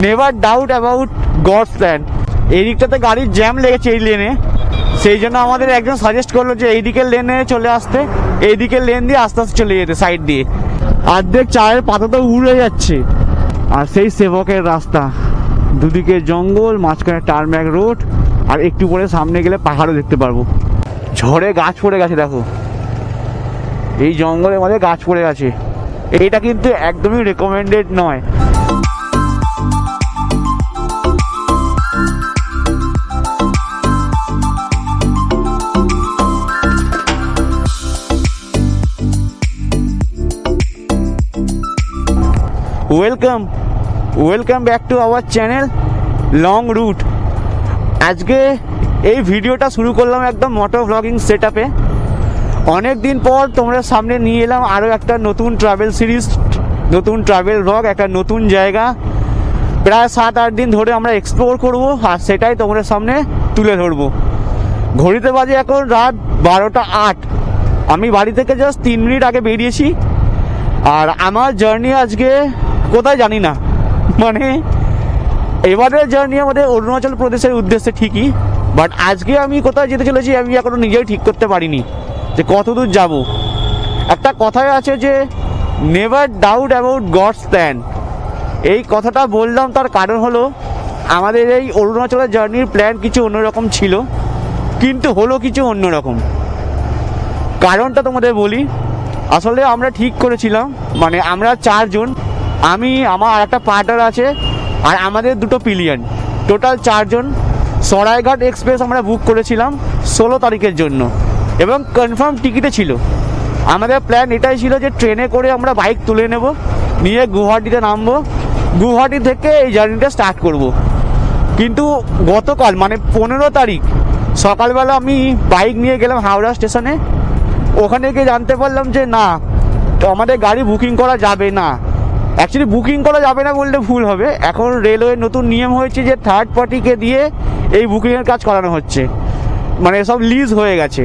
Never doubt about God's plan. এই দিকটাতে গাড়ির জ্যাম লেগেছে এই লেনে, সেই জন্য আমাদের একজন সাজেস্ট করলো যে এই দিকের লেনে চলে আসতে, এই দিকের লেন দিয়ে আস্তে আস্তে চলে যেতে সাইড দিয়ে। অর্ধেক চায়ের পাতা তো উড়ে যাচ্ছে। আর সেই সেবকের রাস্তা, দুদিকে জঙ্গল, মাঝখানে টারম্যাক রোড, আর একটু পরে সামনে গেলে পাহাড়ও দেখতে পারবো। ঝড়ে গাছ পড়ে গেছে, দেখো এই জঙ্গলের মধ্যে গাছ পড়ে গেছে। এইটা কিন্তু একদমই রেকমেন্ডেড নয়। Welcome back to our channel long route. আজকে এই ভিডিওটা শুরু করলাম একদম মোটর ব্লগিং সেট আপে। অনেক দিন পর তোমরা সামনে নিয়ে এলাম আরও একটা নতুন ট্রাভেল সিরিজ, নতুন ট্রাভেল ব্লগ, একটা নতুন জায়গা। প্রায় 7-8 দিন ধরে আমরা এক্সপ্লোর করব, আর সেটাই তোমাদের সামনে তুলে ধরবো। ঘড়িতে বাজে এখন রাত 12:08। আমি বাড়ি থেকে জাস্ট 3 মিনিট আগে বেরিয়েছি। আর আমার জার্নি আজকে কোথায় জানি না, মানে এবারের জার্নি আমাদের অরুণাচল প্রদেশের উদ্দেশ্যে ঠিকই, বাট আজকে আমি কোথায় যেতে চলেছি আমি এখনো নিজেই ঠিক করতে পারিনি যে কত দূর যাব। একটা কথায় আছে যে never doubt about God's plan. এই কথাটা বললাম তার কারণ হলো আমাদের এই অরুণাচলের জার্নির প্ল্যান কিছু অন্যরকম ছিল, কিন্তু হলো কিছু অন্যরকম। কারণটা তোমাদের বলি। আসলে আমরা ঠিক করেছিলাম, মানে আমরা 4 জন, আমি, আমার আর একটা পার্টনার আছে, আর আমাদের 2টো পিলিয়ন, টোটাল 4 জন সরাইঘাট এক্সপ্রেস আমরা বুক করেছিলাম 16 তারিখের জন্য, এবং কনফার্ম টিকিটে ছিল। আমাদের প্ল্যান এটাই ছিল যে ট্রেনে করে আমরা বাইক তুলে নেব, নিয়ে গুয়াহাটিতে নামবো, গুয়াহাটি থেকে এই জার্নিটা স্টার্ট করব। কিন্তু গতকাল মানে 15 তারিখ সকালবেলা আমি বাইক নিয়ে গেলাম হাওড়া স্টেশনে। ওখানে গিয়ে জানতে পারলাম যে না, তো আমাদের গাড়ি বুকিং করা যাবে না। অ্যাকচুয়ালি বুকিং করা যাবে না বললে ভুল হবে, এখন রেলওয়ের নতুন নিয়ম হয়েছে যে থার্ড পার্টিকে দিয়ে এই বুকিংয়ের কাজ করানো হচ্ছে, মানে সব লিজ হয়ে গেছে।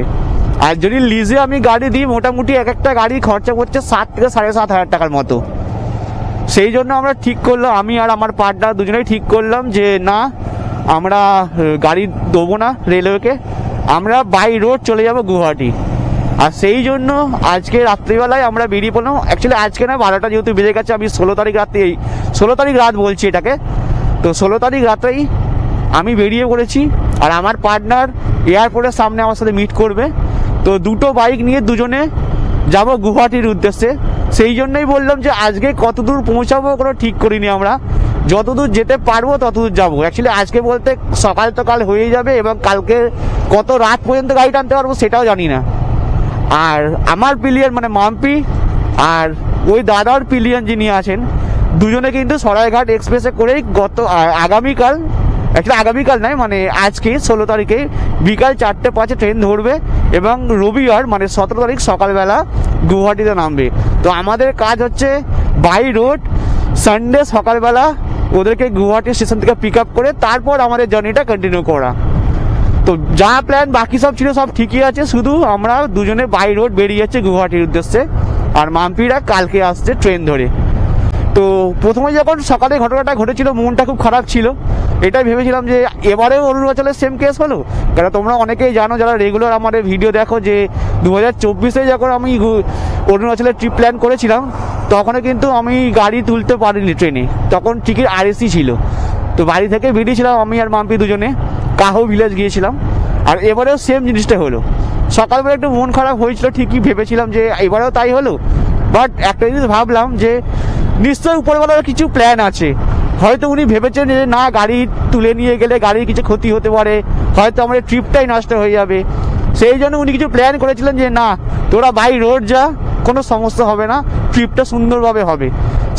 আর যদি লিজে আমি গাড়ি দিই, মোটামুটি এক একটা গাড়ি খরচা করছে 7 থেকে 7,500 টাকার মতো। সেই জন্য আমরা ঠিক করলাম, আমি আর আমার পার্টনার দুজনেই ঠিক করলাম যে না, আমরা গাড়ি দেবো না রেলওয়েকে, আমরা বাই রোড চলে যাব গুয়াহাটি। আর সেই জন্য আজকে রাত্রিবেলায় আমরা বেরিয়ে পড়লাম। অ্যাকচুয়ালি আজকে না, 12টা যেহেতু বেজে গেছে, আমি 16 তারিখ রাতে, 16 তারিখ রাত বলছি এটাকে, তো 16 তারিখ রাতেই আমি বেরিয়ে পড়েছি। আর আমার পার্টনার এয়ারপোর্টের সামনে আমার সাথে মিট করবে। তো 2টো বাইক নিয়ে দুজনে যাব গুয়াহাটির উদ্দেশ্যে। সেই জন্যই বললাম যে আজকে কত দূর পৌঁছাবো কোনো ঠিক করিনি আমরা, যতদূর যেতে পারবো ততদূর যাবো। অ্যাকচুয়ালি আজকে বলতে সকাল তো কাল হয়ে যাবে, এবং কালকে কত রাত পর্যন্ত গাড়ি টানতে পারবো সেটাও জানি না। আর আমার পিলিয়ন মানে মাম্পি আর ওই দাদার পিলিয়ন যিনি আছেন, দুজনে কিন্তু সরাইঘাট এক্সপ্রেসে করেই আগামীকাল, অ্যাকচুয়ালি আগামীকাল নয়, মানে আজকে 16 তারিখে বিকাল 4:05 ট্রেন ধরবে, এবং রবিবার মানে 17 তারিখ সকালবেলা গুয়াহাটিতে নামবে। তো আমাদের কাজ হচ্ছে বাই রোড সানডে সকালবেলা ওদেরকে গুয়াহাটি স্টেশন থেকে পিক আপ করে তারপর আমাদের জার্নিটা কন্টিনিউ করা। তো যা প্ল্যান বাকি সব ছিল সব ঠিকই আছে, শুধু আমরা দুজনে বাই রোড বেরিয়ে যাচ্ছে গুয়াহাটির উদ্দেশ্যে, আর মাম্পিরা কালকে আসছে ট্রেন ধরে। তো প্রথমে যখন সকালে ঘটনাটা ঘটেছিল মনটা খুব খারাপ ছিল, এটাই ভেবেছিলাম যে এবারেও অরুণাচলের সেম কেস হলো। কারণ তোমরা অনেকেই জানো যারা রেগুলার আমাদের ভিডিও দেখো যে 2024-এ যখন আমি অরুণাচলের ট্রিপ প্ল্যান করেছিলাম, তখন কিন্তু আমি গাড়ি তুলতে পারিনি ট্রেনে, তখন টিকিট আরএসি ছিল। তো বাড়ি থেকে বেরিয়েছিলাম আমি আর মাম্পি দুজনে, কাহো ভিলেজ গিয়েছিলাম। আর এবারেও সেম জিনিসটা হলো। সকালবেলা একটু মন খারাপ হয়েছিল ঠিকই, ভেবেছিলাম যে এবারেও তাই হলো। বাট একটা জিনিস ভাবলাম যে নিশ্চয়ই উপরওয়ালার কিছু প্ল্যান আছে। হয়তো উনি ভেবেছেন যে না, গাড়ি তুলে নিয়ে গেলে গাড়ির কিছু ক্ষতি হতে পারে, হয়তো আমাদের ট্রিপটাই নষ্ট হয়ে যাবে। সেই জন্য উনি কিছু প্ল্যান করেছিলেন যে না, তোরা বাই রোড যা, কোনো সমস্যা হবে না, ট্রিপটা সুন্দরভাবে হবে।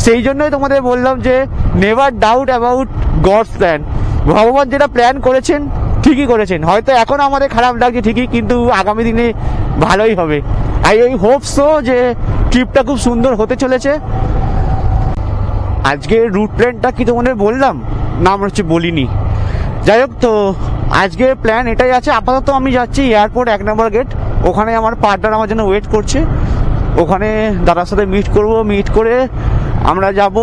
সেই জন্যই তোমাদের বললাম যে never doubt about God's plan. ভগবান যেটা প্ল্যান করেছেন ঠিকই করেছেন। হয়তো এখন আমাদের খারাপ লাগছে ঠিকই, কিন্তু আগামী দিনে ভালোই হবে। আর এই হোপসো যে ট্রিপটা খুব সুন্দর হতে চলেছে। আজকে রুট প্ল্যানটা কি তোমাদের বললাম না, আমার হচ্ছে বলিনি। যাই হোক, তো আজকে প্ল্যান এটাই আছে। আপাতত আমি যাচ্ছি এয়ারপোর্ট 1 নম্বর গেট, ওখানে আমার পার্টনার আমার জন্য ওয়েট করছে। ওখানে দাদার সাথে মিট করব, মিট করে আমরা যাব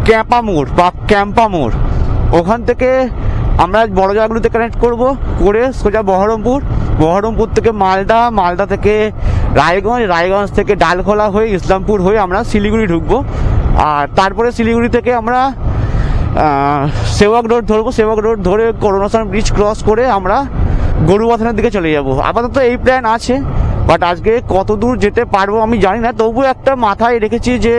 ক্যাপা মোড় বা ক্যাম্পা মোড়, ওখান থেকে আমরা বড় জায়গাগুলোতে কানেক্ট করব, করে সোজা বহরমপুর থেকে মালদা থেকে রায়গঞ্জ থেকে ডালখোলা হয়ে ইসলামপুর হয়ে আমরা শিলিগুড়ি ঢুকবো। আর তারপরে শিলিগুড়ি থেকে আমরা সেবক রোড ধরে করোনাশন ব্রিজ ক্রস করে আমরা গরুবাথানের দিকে চলে যাব। আপাতত এই প্ল্যান আছে, বাট আজকে কত দূর যেতে পারবো আমি জানি না। তবুও একটা মাথায় রেখেছি যে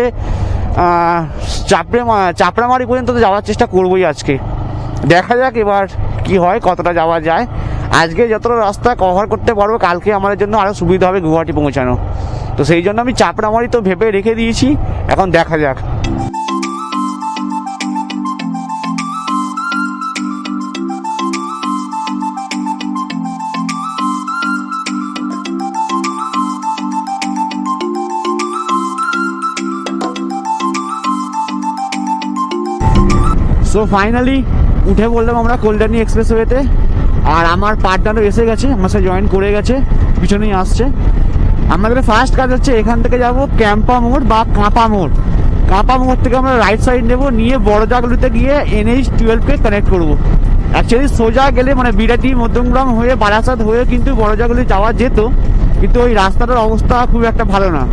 চাপড়ামারি পর্যন্ত যাওয়ার চেষ্টা করবোই আজকে। দেখা যাক এবার কি হয়, কতটা যাওয়া যায়। আজকে যতটা রাস্তা কভার করতে পারবো, কালকে আমাদের জন্য আরও সুবিধা হবে গুয়াহাটি পৌঁছানো। তো সেই জন্য আমি চাপড়ামারি তো ভেবে রেখে দিয়েছি, এখন দেখা যাক। সো ফাইনালি উঠে বললাম আমরা কল্যাণী এক্সপ্রেসওয়েতে। আর আমার পার্টনারও এসে গেছে, আমার সাথে জয়েন করে গেছে, পিছনেই আসছে। আমাদের ফার্স্ট কাজ হচ্ছে এখান থেকে যাব ক্যাম্পা মোড় বা কাঁপা মোড় থেকে আমরা রাইট সাইড নেব, নিয়ে বড়জাগুলিতে গিয়ে NH-12-কে কানেক্ট করবো। অ্যাকচুয়ালি সোজা গেলে মানে বিরাটি মধ্যমগ্রাম হয়ে বারাসাত হয়ে কিন্তু বড়জাগুলি যাওয়া যেত, কিন্তু ওই রাস্তাটার অবস্থা খুব একটা ভালো না।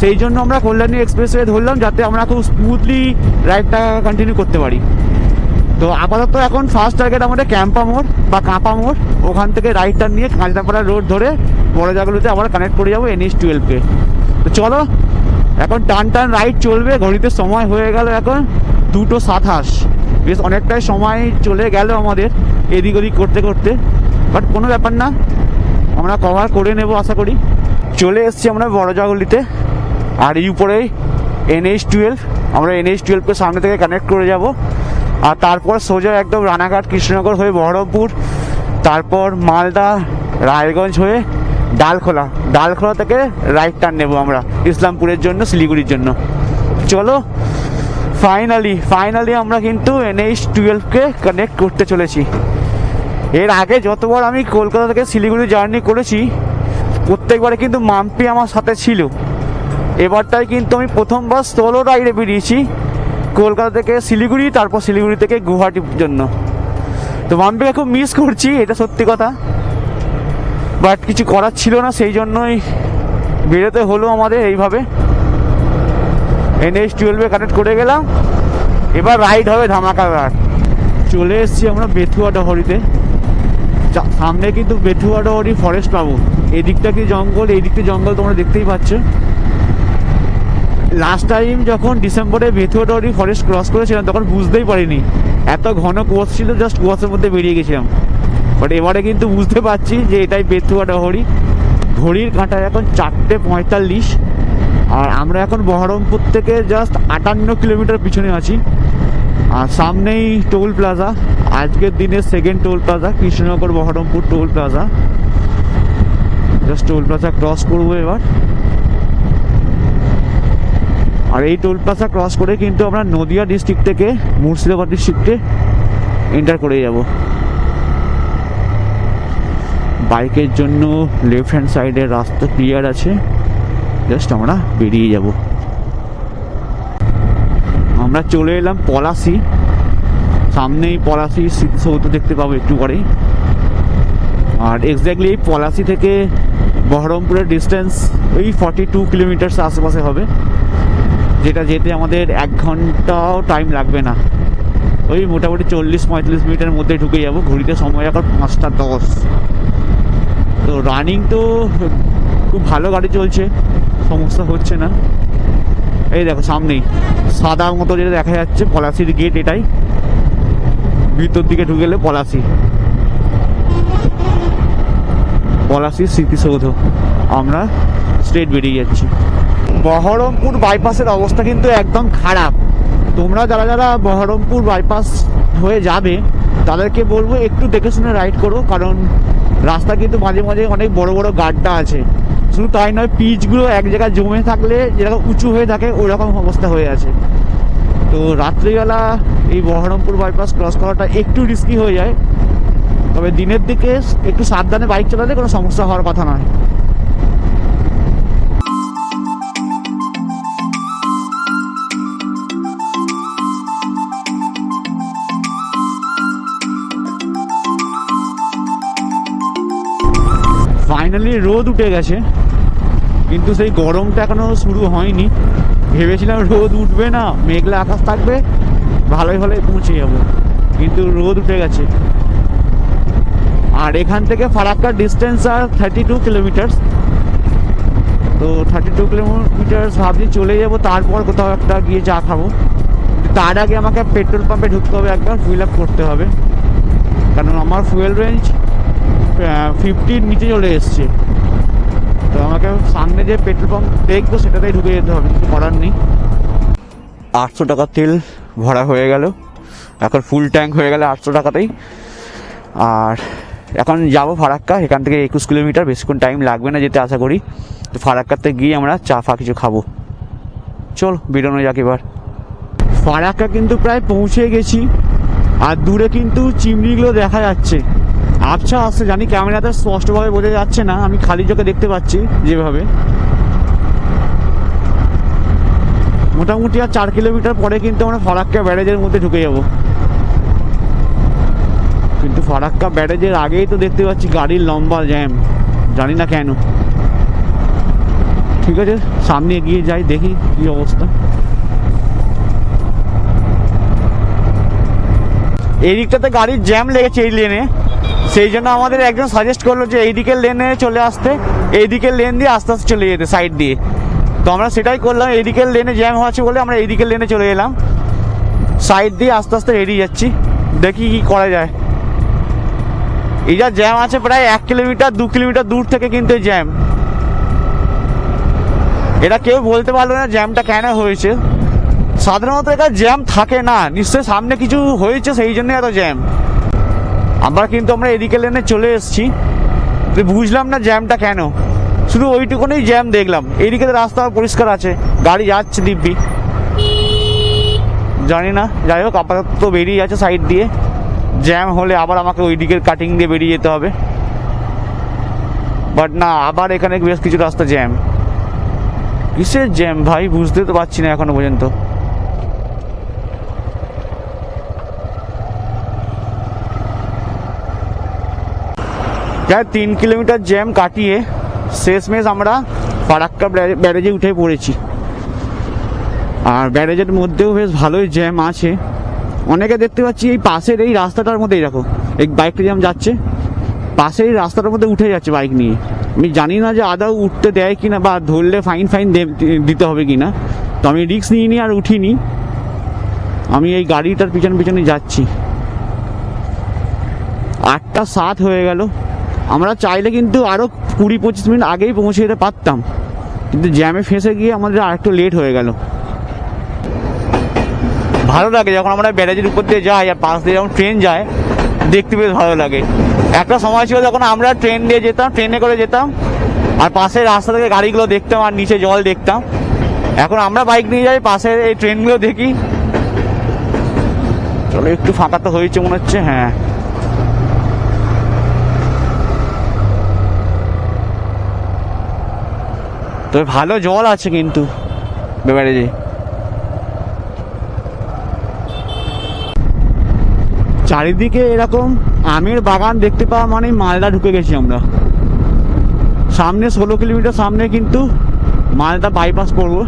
সেই জন্য আমরা কল্যাণী এক্সপ্রেসওয়ে ধরলাম, যাতে আমরা খুব স্মুথলি রাইডটা কন্টিনিউ করতে পারি। তো আপাতত এখন ফার্স্ট টার্গেট আমাদের ক্যাম্পা মোড় বা কাঁপা মোড়, ওখান থেকে রাইট টার্ন নিয়ে কাঁচরাপাড়া রোড ধরে বড় জায়গাগুলোতে আবার কানেক্ট করে যাবো NH-12-কে। তো চলো এখন টান রাইড চলবে। ঘড়িতে সময় হয়ে গেল এখন 2:27, বেশ অনেকটাই সময় চলে গেল আমাদের এদিক ওদিক করতে করতে, বাট কোনো ব্যাপার না, আমরা কভার করে নেব আশা করি। চলে এসছি আমরা বড় জায়গাগুলিতে, আর এই উপরেই NH-12, আমরা NH-12-কে সামনে থেকে কানেক্ট করে যাব। আর তারপর সোজা একদম রানাঘাট কৃষ্ণনগর হয়ে বহরমপুর, তারপর মালদা রায়গঞ্জ হয়ে ডালখোলা থেকে রাইট টার্ন নেব আমরা ইসলামপুরের জন্য, শিলিগুড়ির জন্য। চলো ফাইনালি আমরা কিন্তু NH-12-কে কানেক্ট করতে চলেছি। এর আগে যতবার আমি কলকাতা থেকে শিলিগুড়ি জার্নি করেছি, প্রত্যেকবারে কিন্তু মাম্পি আমার সাথে ছিল। এবারটাই কিন্তু আমি প্রথমবার সোলো রাইডে বেরিয়েছি কলকাতা থেকে শিলিগুড়ি, তারপর শিলিগুড়ি থেকে গুয়াহাটির জন্য। তো মাম্পিকে খুব মিস করছি, এটা সত্যি কথা, বাট কিছু করার ছিল না, সেই জন্যই বেরোতে হলো আমাদের এইভাবে। NH-12-এ কানেক্ট করে গেলাম, এবার রাইড হবে ধামাকাদার। চলে এসেছি আমরা বেথুয়া ডহরিতে। সামনে কিন্তু বেথুয়া ডহরি ফরেস্ট পাবো, এদিকটা কি জঙ্গল, এইদিকটা জঙ্গল তোমরা দেখতেই পাচ্ছ। লাস্ট টাইম যখন ডিসেম্বরে বেথুয়া ডহরি ফরেস্ট ক্রস করেছিলাম তখন বুঝতেই পারিনি, এত ঘন কুয়াশা ছিল, জাস্ট কুয়াশার মধ্যে বেরিয়ে গেছিলাম। বাট এবারে কিন্তু বুঝতে পারছি যে এটাই বেথুয়া ডহরি। ঘড়ির কাঁটায় এখন 4:45, আর আমরা এখন বহরমপুর থেকে জাস্ট 58 কিলোমিটার পিছনে আছি। আর সামনেই টোল প্লাজা, আজকের দিনের second toll plaza, Krishnanagar Baharampur toll plaza. Just toll plaza cross করবো এবার, আর এই টোল প্লাজা ক্রস করে কিন্তু আমরা নদিয়া ডিস্ট্রিক্ট থেকে মুর্শিদাবাদ ডিস্ট্রিক্টে এন্টার করে যাব। বাইকের জন্য লেফট হ্যান্ড সাইডের রাস্তা ক্লিয়ার আছে, জাস্ট আমরা বেরিয়ে যাব। আমরা চলে এলাম পলাশি, সামনেই পলাশি স্মৃতিসৌধ দেখতে পাবো একটু পরেই। আর এক্স্যাক্টলি এই পলাশি থেকে বহরমপুরের ডিস্টেন্স ওই 42 কিলোমিটার্স আশেপাশে হবে, যেটা যেতে আমাদের 1 ঘন্টাও টাইম লাগবে না। ওই মোটামুটি 40-45 মিনিটের মধ্যে ঢুকে যাবো। ঘড়িতে সময় এখন 5:10। তো রানিং তো খুব ভালো গাড়ি চলছে, সমস্যা হচ্ছে না। এই দেখো সামনেই সাদা মতো যেটা দেখা যাচ্ছে পলাশির গেট, এটাই ভিতর দিকে ঢুকে গেলে পলাশির স্মৃতিসৌধ। আমরা স্ট্রেট বেরিয়ে যাচ্ছি। বহরমপুর বাইপাসের অবস্থা কিন্তু একদম খারাপ। তোমরা যারা বহরমপুর বাইপাস হয়ে যাবে তাদেরকে বলবো একটু দেখে শুনে রাইড করো, কারণ রাস্তা কিন্তু মাঝে মাঝে অনেক বড় বড় গাড্ডা আছে। শুধু তাই নয়, পিচগুলো এক জায়গায় জমে থাকলে যেরকম উঁচু হয়ে থাকে ওই রকম অবস্থা হয়ে আছে। তো রাত্রিবেলা এই বহরমপুর বাইপাস ক্রস করাটা একটু রিস্কি হয়ে যায়, তবে দিনের দিকে একটু সাবধানে বাইক চালালে কোনো সমস্যা হওয়ার কথা নয়। ফাইনালি রোদ উঠে গেছে, কিন্তু সেই গরমটা এখনো শুরু হয়নি। ভেবেছিলাম রোদ উঠবে না, মেঘলা আকাশ থাকবে, ভালোই ভালোই পৌঁছে যাবো, কিন্তু রোদ উঠে গেছে। আর এখান থেকে ফারাক্কার ডিস্টেন্স আর 32 কিলোমিটার। তো 32 কিলোমিটার ভাবছি চলে যাবো, তারপর কোথাও একটা গিয়ে চা খাবো। তার আগে আমাকে পেট্রোল পাম্পে ঢুকতে হবে, একবার ফুয়েল আপ করতে হবে, কারণ আমার ফুয়েল রেঞ্জ 50 নিচে চলে এসছে। তো আমাকে সামনে যে পেট্রোল পাম্প দেখবো সেটাতেই ঢুকে যেতে হবে, কিছু করার নেই। 800 টাকার তেল ভরা হয়ে গেল, এখন ফুল ট্যাঙ্ক হয়ে গেলে 800 টাকাতেই। আর এখন যাবো ফারাক্কা, এখান থেকে 21 কিলোমিটার, বেশিক্ষণ টাইম লাগবে না যেতে আশা করি। তো ফারাক্কাতে গিয়ে আমরা চা ফা কিছু খাবো। চল বেরোনো যাক এবার। ফারাক্কা কিন্তু প্রায় পৌঁছে গেছি, আর দূরে কিন্তু চিমনিগুলো দেখা যাচ্ছে। আবছা আসছে জানি, ক্যামেরাতে স্পষ্টভাবে বোঝা যাচ্ছে না, আমি খালি চোখে দেখতে পাচ্ছি যেভাবে। মোটামুটি আর 4 কিলোমিটার পরে কিন্তু আমরা ফারাক্কা ব্যারেজের মধ্যে ঢুকে যাব। কিন্তু ফারাক্কা ব্যারেজের আগেই তো দেখতে পাচ্ছি গাড়ির লম্বা জ্যাম, জানি না কেন। ঠিক আছে, সামনে এগিয়ে যাই, দেখি কি অবস্থা। এই দিকটাতে গাড়ির জ্যাম লেগেছে এই লেনে, সেই জন্য আমাদের একজন সাজেস্ট করলো যে এই দিকের লেনে চলে আসতে, এই দিকের লেন দিয়ে আস্তে আস্তে চলে যেতে সাইড দিয়ে। তো আমরা সেটাই করলাম, এই দিকের লেনে জ্যাম হচ্ছে বলে আমরা এই দিকের লেনে চলে এলাম, সাইড দিয়ে আস্তে আস্তে এড়িয়ে যাচ্ছি। দেখি কি করা যায়। এই যা জ্যাম আছে প্রায় 1 কিলোমিটার 2 কিলোমিটার দূর থেকে কিন্তু জ্যাম। এটা কেউ বলতে পারলো না জ্যামটা কেন হয়েছে। সাধারণত এটা জ্যাম থাকে না, নিশ্চয়ই সামনে কিছু হয়েছে সেই জন্য এত জ্যাম। আমরা এদিকে লেনে চলে এসেছি, বুঝলাম না জ্যামটা কেন, শুধু ওইটুকুনই জ্যাম দেখলাম। এইদিকে রাস্তা পরিষ্কার আছে, গাড়ি যাচ্ছে দিব্যি, জানি না। যাই হোক, আপাতত বেরিয়ে যাচ্ছে সাইড দিয়ে। জ্যাম হলে আবার আমাকে ওই দিকের কাটিং দিয়ে বেরিয়ে যেতে হবে, বাট না, আবার এখানে বেশ কিছু রাস্তা জ্যাম। কিসের জ্যাম ভাই বুঝতে তো পারছি না এখনো পর্যন্ত। প্রায় 3 কিলোমিটার জ্যাম কাটিয়ে শেষমেশ আমরা ফারাক্কা ব্যারেজে উঠে পড়েছি। আর ব্যারেজের মধ্যেও বেশ ভালোই জ্যাম আছে। অনেকে দেখতে পাচ্ছি এই পাশের এই রাস্তাটার মধ্যেই, দেখো এই বাইকটা যেমন যাচ্ছে পাশের এই রাস্তাটার মধ্যে উঠে যাচ্ছে বাইক নিয়ে। আমি জানি না যে আদৌ উঠতে দেয় কিনা, বা ধরলে ফাইন দিতে হবে কিনা। তো আমি রিস্ক নিইনি আর উঠিনি, আমি এই গাড়িটার পিছনে যাচ্ছি। 8:07 হয়ে গেল। আমরা চাইলে কিন্তু আরও 20-25 মিনিট আগেই পৌঁছে যেতে পারতাম, কিন্তু জ্যামে ফেঁসে গিয়ে আমাদের আর একটু লেট হয়ে গেল। ভালো লাগে যখন আমরা ব্যারেজের উপর দিয়ে যাই আর পাশ দিয়ে যখন ট্রেন যায়, দেখতে বেশ ভালো লাগে। একটা সময় ছিল যখন আমরা ট্রেনে করে যেতাম, আর পাশের রাস্তা থেকে গাড়িগুলো দেখতাম আর নিচে জল দেখতাম। এখন আমরা বাইক নিয়ে যাই, পাশের এই ট্রেনগুলো দেখি। চলো, একটু ফাঁকা তো হয়েছে মনে হচ্ছে। হ্যাঁ, তবে ভালো জল আছে কিন্তু ব্যারেজে। চারিদিকে এরকম আমের বাগান দেখতে পাওয়া মানে মালদা ঢুকে গেছি আমরা। সামনে 16 কিলোমিটার সামনে কিন্তু মালদা বাইপাস পড়বো।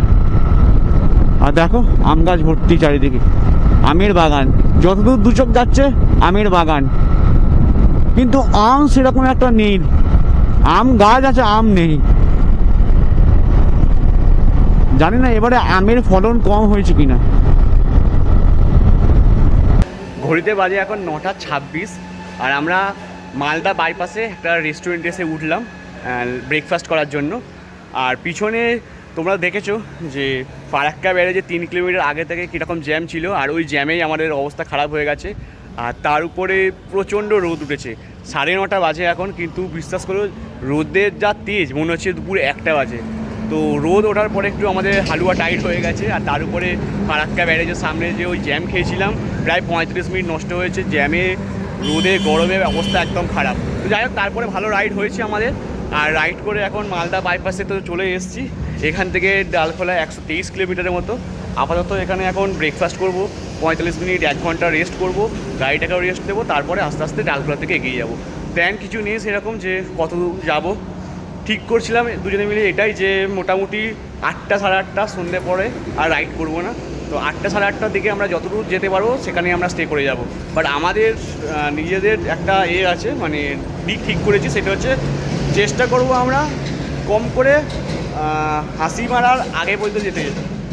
আর দেখো আম গাছ ভর্তি চারিদিকে, আমের বাগান, যতদূর দু চোখ যাচ্ছে আমের বাগান, কিন্তু আম সেরকম একটা নেই। আম গাছ আছে, আম নেই। জানি না এবারে আমের ফলন কম হয়েছে কিনা। ঘড়িতে বাজে এখন 9:26, আর আমরা মালদা বাইপাসে একটা রেস্টুরেন্টে এসে উঠলাম ব্রেকফাস্ট করার জন্য। আর পিছনে তোমরা দেখেছো যে ফারাক্কা ব্যারেজে 3 কিলোমিটার আগে থেকে কীরকম জ্যাম ছিল, আর ওই জ্যামেই আমাদের অবস্থা খারাপ হয়ে গেছে। আর তার উপরে প্রচণ্ড রোদ উঠেছে। 9:30 বাজে এখন, কিন্তু বিশ্বাস করো রোদের যা তেজ মনে হচ্ছে দুপুর 1টা বাজে। তো রোদ ওঠার পরে একটু আমাদের হালুয়া টাইট হয়ে গেছে। আর তার উপরে ফারাক্কা ব্যারেজের সামনে যে ওই জ্যাম খেয়েছিলাম, প্রায় 35 মিনিট নষ্ট হয়েছে জ্যামে, রোদে গরমে অবস্থা একদম খারাপ। তো যাই হোক, তারপরে ভালো রাইড হয়েছে আমাদের। আর রাইড করে এখন মালদা বাইপাসে তো চলে এসেছি। এখান থেকে ডালখোলা 123 কিলোমিটারের মতো। আপাতত এখানে এখন ব্রেকফাস্ট করব, 45 মিনিট 1 ঘন্টা রেস্ট করব, গাড়িটাকেও রেস্ট দেবো, তারপরে আস্তে আস্তে ডালখোলা থেকে এগিয়ে যাব। প্ল্যান কিছু নেই সেরকম যে কত দূর যাবো, ঠিক করছিলাম দুজনে মিলে এটাই যে মোটামুটি 8টা সাড়ে 8টা সন্ধ্যে পরে আর রাইড করবো না। তো 8টা সাড়ে 8টার দিকে আমরা যতদূর যেতে পারবো সেখানেই আমরা স্টে করে যাব। বাট আমাদের নিজেদের একটা আছে, মানে দিক ঠিক করেছি, সেটা হচ্ছে চেষ্টা করব আমরা কম করে হাসি মারার আগে পর্যন্ত যেতে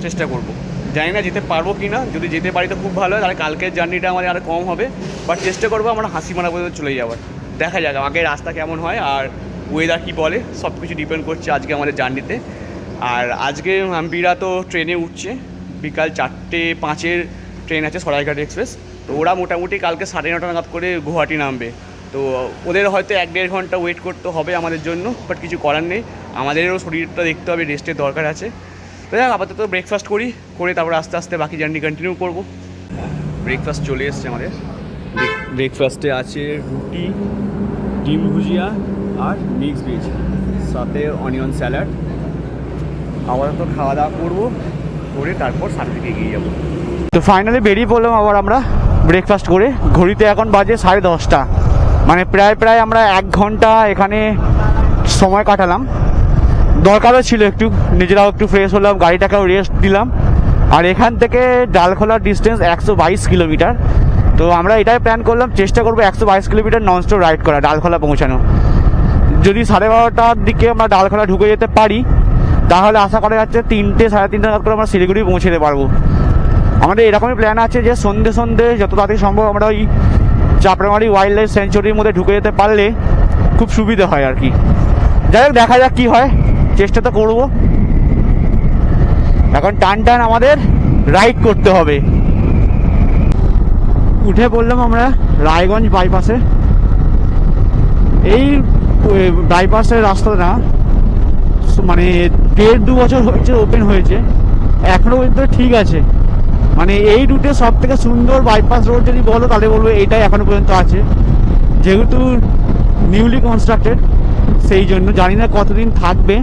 চেষ্টা করব। জানি না যেতে পারবো কি না, যদি যেতে পারি তো খুব ভালো হয়, তাহলে কালকের জার্নিটা আমাদের আরও কম হবে। বাট চেষ্টা করবো আমরা হাসি মারা পর্যন্ত চলে যাওয়ার। দেখা যাক আগে রাস্তা কেমন হয় আর ওয়েদার কী বলে, সব কিছু ডিপেন্ড করছে আজকে আমাদের জার্নিতে। আর আজকে হাম্পিরা তো ট্রেনে উঠছে, বিকাল 4:05 ট্রেন আছে সরাইঘাট এক্সপ্রেস। তো ওরা মোটামুটি কালকে 9:30 নাগাদ করে গুয়াহাটি নামবে। তো ওদের হয়তো 1-1.5 ঘন্টা ওয়েট করতে হবে আমাদের জন্য, বাট কিছু করার নেই, আমাদেরও শরীরটা দেখতে হবে, রেস্টের দরকার আছে। তো যাক আপাতত ব্রেকফাস্ট করে তারপর আস্তে আস্তে বাকি জার্নি কন্টিনিউ করব। ব্রেকফাস্ট চলে এসছে আমাদের। ব্রেকফাস্টে আছে রুটি, ডিম ভুজিয়া আর মিক্স ভেজ, সাথে অনিয়ন স্যালাড। আপাতত খাওয়া দাওয়া করবো, করে তারপর সামনের দিকে এগিয়ে যাবো। তো ফাইনালি বেরিয়ে পড়লাম আবার আমরা ব্রেকফাস্ট করে। ঘড়িতে এখন বাজে 10:30, মানে প্রায় আমরা 1 ঘন্টা এখানে সময় কাটালাম। দরকারও ছিল একটু, নিজেরাও একটু ফ্রেশ হলাম, গাড়িটাকেও রেস্ট দিলাম। আর এখান থেকে ডালখোলার ডিস্টেন্স 122 কিলোমিটার। তো আমরা এটাই প্ল্যান করলাম, চেষ্টা করবো 122 কিলোমিটার ননস্টপ রাইড করা, ডালখোলা পৌঁছানো। যদি 12:30টার দিকে আমরা ডালখোলা ঢুকে যেতে পারি, তাহলে আশা করা যাচ্ছে 3টে সাড়ে 3টে নাগাদ করে আমরা শিলিগুড়ি পৌঁছে যেতে পারবো। আমাদের এরকমই প্ল্যান আছে যে সন্ধে যত তাড়াতাড়ি সম্ভব আমরা ওই চাপড়ামারি ওয়াইল্ড লাইফ স্যাঞ্চুরির মধ্যে ঢুকে যেতে পারলে খুব সুবিধা হয় আর কি। যাই হোক, দেখা যাক কী হয়, চেষ্টা তো করবো। এখন টান আমাদের রাইড করতে হবে। উঠে পড়লাম আমরা রায়গঞ্জ বাইপাসে। এই বাইপাসের রাস্তাটা মানে 1.5-2 বছর হয়েছে ওপেন হয়েছে, এখনও পর্যন্ত ঠিক আছে। মানে এই রুটে সব থেকে সুন্দর বাইপাস রোড যদি বলো তাহলে বলবো এইটাই এখনো পর্যন্ত আছে, যেহেতু নিউলি কনস্ট্রাক্টেড, সেই জন্য জানি না কতদিন থাকবে।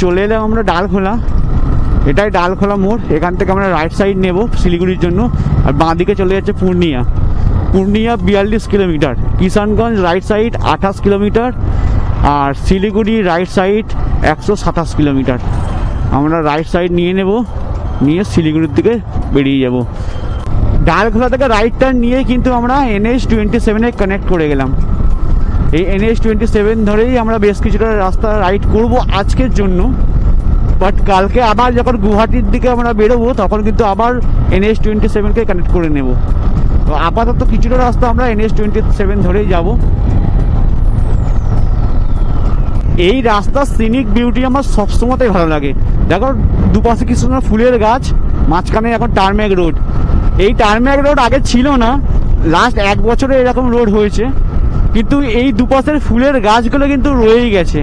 চলে এলাম আমরা ডালখোলা, এটাই ডালখোলা মোড়। এখান থেকে আমরা রাইট সাইড নেব শিলিগুড়ির জন্য, আর বাঁ দিকে চলে যাচ্ছে Purnia 42 kilometre, Kishanganj right side 28 kilometre, আর শিলিগুড়ি রাইট সাইড 127 কিলোমিটার। আমরা রাইট সাইড নিয়ে নেব, নিয়ে শিলিগুড়ির দিকে বেরিয়ে যাব। ডালখোলা থেকে রাইট টার্ন নিয়ে কিন্তু আমরা NH-27 কানেক্ট করে গেলাম। এই NH-27 ধরেই আমরা বেশ কিছুটা রাস্তা রাইড করব আজকের জন্য। বাট কালকে আবার যখন গুয়াহাটির দিকে আমরা বেরোবো তখন কিন্তু আবার NH-27কে কানেক্ট করে নেব। তো আপাতত কিছুটা রাস্তা আমরা NH-27 ধরেই যাব। এই রাস্তার সিনিক বিউটি আমার সবসময়তেই ভালো লাগে। দেখো দুপাশে কি সুন্দর ফুলের গাছ, মাঝখানে এখন টারম্যাক রোড। এই টারম্যাক রোড আগে ছিল না, লাস্ট 1 বছরে এরকম রোড হয়েছে, কিন্তু এই দুপাশের ফুলের গাছগুলো কিন্তু রয়েই গেছে।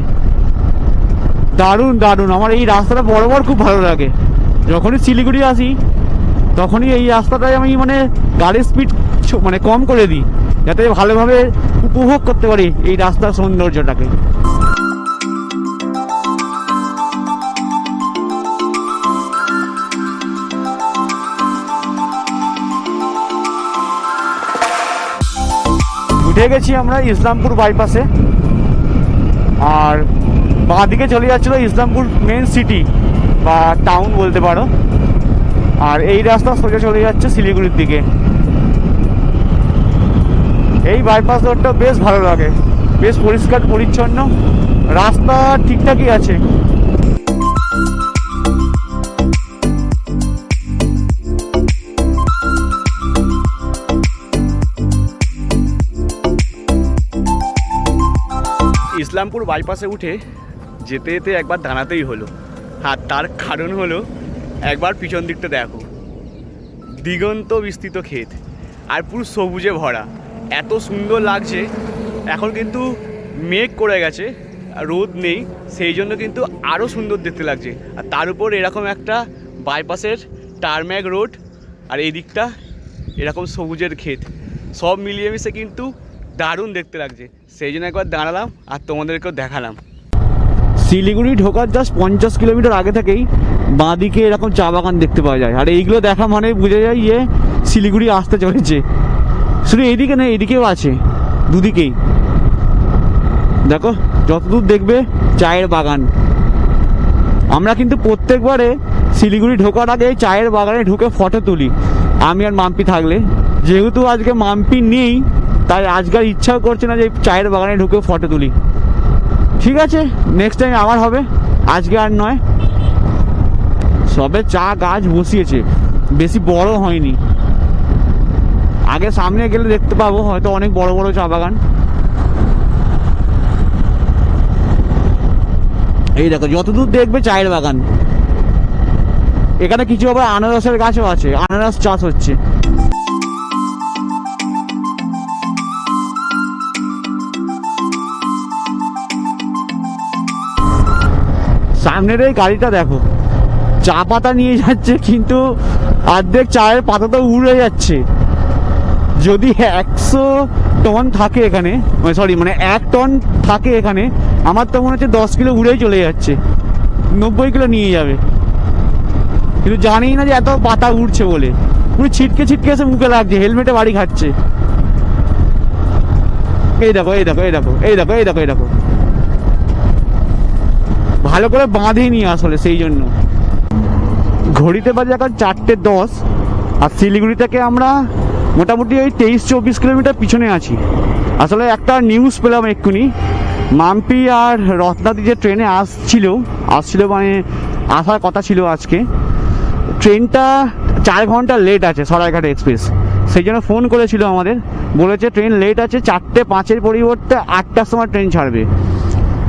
দারুণ আমার এই রাস্তাটা বরাবর খুব ভালো লাগে। যখনই শিলিগুড়ি আসি তখনই এই রাস্তাটায় আমি মানে গাড়ির স্পিড মানে কম করে দিই, যাতে ভালোভাবে উপভোগ করতে পারি এই রাস্তার সৌন্দর্যটাকে। উঠে গেছি আমরা ইসলামপুর বাইপাসে, আর বাঁ দিকে চলে যাচ্ছিলো ইসলামপুর মেন সিটি বা টাউন বলতে পারো, আর এই রাস্তা সোজা চলে যাচ্ছে শিলিগুড়ির দিকে। এই বাইপাস রোডটা বেশ ভালো লাগে, বেশ পরিষ্কার পরিচ্ছন্ন, রাস্তা ঠিকঠাকই আছে। ইসলামপুর বাইপাসে উঠে যেতে যেতে একবার দাঁড়াতেই হলো, আর তার কারণ হলো একবার পিছন দিকটা দেখো, দিগন্ত বিস্তৃত ক্ষেত আর পুরো সবুজে ভরা, এত সুন্দর লাগছে। এখন কিন্তু মেঘ করে গেছে, রোদ নেই, সেই জন্য কিন্তু আরও সুন্দর দেখতে লাগছে। আর তার উপর এরকম একটা বাইপাসের টারম্যাক রোড, আর এই দিকটা এরকম সবুজের ক্ষেত, সব মিলিয়ে মিশে কিন্তু দারুণ দেখতে লাগছে। সেই জন্য একবার দাঁড়ালাম আর তোমাদেরকেও দেখালাম। শিলিগুড়ি ঢোকার জাস্ট 50 কিলোমিটার আগে থেকেই বাঁ দিকে এরকম চা বাগান দেখতে পাওয়া যায়। আর এইগুলো দেখা মানে বোঝা যায় যে শিলিগুড়ি আসতে চলেছে। শুধু এইদিকে না, এইদিকেও আছে, দুদিকেই দেখো, যতদূর দেখবে চায়ের বাগান। আমরা কিন্তু প্রত্যেকবারে শিলিগুড়ি ঢোকার আগে চায়ের বাগানে ঢুকে ফটো তুলি, আমি আর মাম্পি থাকলে। যেহেতু আজকে মাম্পি নেই, তাই আজকাল ইচ্ছাও করছে না যে চায়ের বাগানে ঢুকে ফটো তুলি। ঠিক আছে, নেক্সট টাইম আবার হবে, আজকে আর নয়। সবে চা গাছ বসিয়েছে, বেশি বড় হয়নি। আগে সামনে গেলে দেখতে পাবো হয়তো অনেক বড় বড় চা বাগান। এই দেখো, যতদূর দেখবে চায়ের বাগান। এখানে কিছু আবার আনারসের গাছও আছে, আনারস চাষ হচ্ছে। সামনের এই গাড়িটা দেখো, চা পাতা নিয়ে যাচ্ছে, কিন্তু অর্ধেক চায়ের পাতা তো উড়ে যাচ্ছে। যদি 100 টন থাকে এখানে, সরি মানে 1 টন থাকে এখানে, আমার তো মনে হচ্ছে 10 কিলো উড়েই চলে যাচ্ছে, 90 কিলো নিয়ে যাবে। কিন্তু জানি না যে এত পাতা উড়ছে বলে, পুরো ছিটকে ছিটকে এসে মুখে লাগছে, হেলমেটে বাড়ি খাচ্ছে। এই দেখো, এই দেখো, এই দেখো, এই দেখো, এই দেখো, এই দেখো, ভালো করে বাঁধেনি আসলে, সেই জন্য। ঘড়িতে বাজে এখন 4:10, আর শিলিগুড়ি থেকে আমরা মোটামুটি ওই 23-24 কিলোমিটার পিছনে আছি। আসলে একটা নিউজ পেলাম এক্ষুনি, মাম্পি আর রত্নাদি যে ট্রেনে আসছিল মানে আসার কথা ছিল আজকে, ট্রেনটা 4 ঘন্টা লেট আছে, সরাইঘাট এক্সপ্রেস। সেই জন্য ফোন করেছিল আমাদের, বলেছে ট্রেন লেট আছে, 4:05 পরিবর্তে 8টার সময় ট্রেন ছাড়বে।